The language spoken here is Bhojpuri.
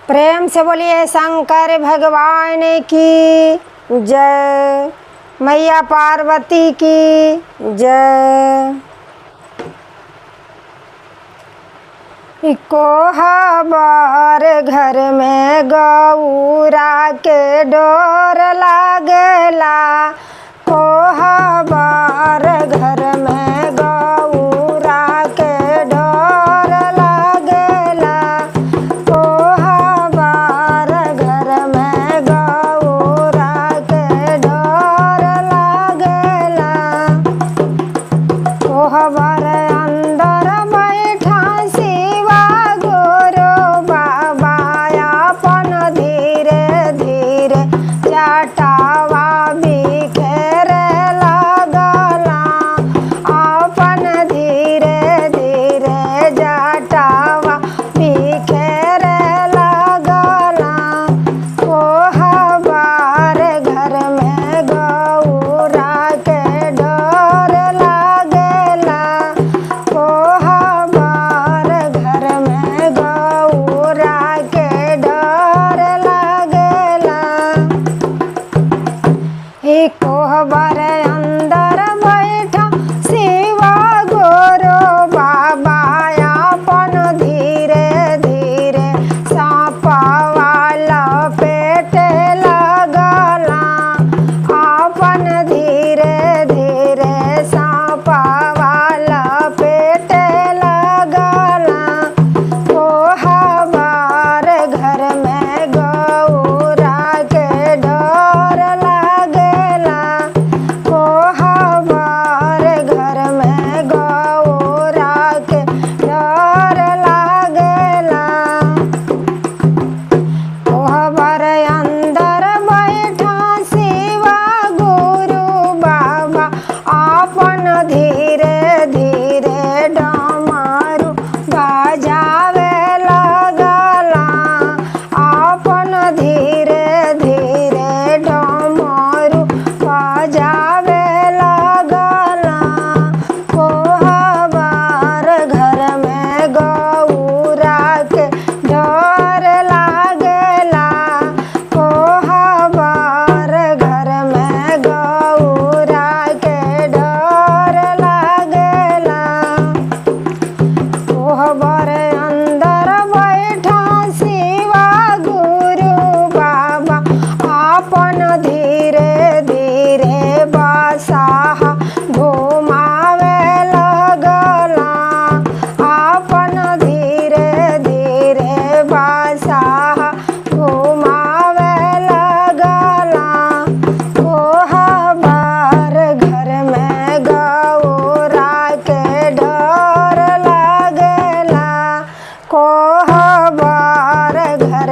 प्रेम से बोलिए शंकर भगवान की जय, मैया पार्वती की जय। कोहबर घर में गौरा के डोर लागला, कोहबर घर में गौरा के डोर लागला, कोहबर घर में गौरा के डोर लागला। कोहबर अंदर बैठा शिवा गुरु बाबा अपन धीरे धीरे जटावा बिखेरे लगला, अपन धीरे धीरे जटावा बिखेरे लगला। कोहबर घर में गौरा के डोर लागला, कोहबर घर में गौरा के डोर लागला। कोहबर अंदर बैठा शिवा गुरु बाबा अपन धीरे धीरे सापवा लपेटे लगला, अपन धीरे धीरे सापवा लपेटे लगला। कोहबर घर में गौरा के डोर लागला, कोहबर घर में गौरा के डोर लागला। कोहबर अंदर बैठा शिवा गुरु बाबा अपन धीरे धीरे डमरू बजावे लगला, अपन धीरे धीरे डमरू बजावे लगला। कोहबर घर में गौरा के डोर लागला, कोहबर घर में गौरा के डोर लागला। कोहबर अंदर बैठा शिवा गुरु बाबा अपन धीरे धीरे बसाह घुमावे लगला, अपन धीरे धीरे बसाह घुमावे लगला। कोहबर घर में गौरा के डोर लागला, कोहबर घर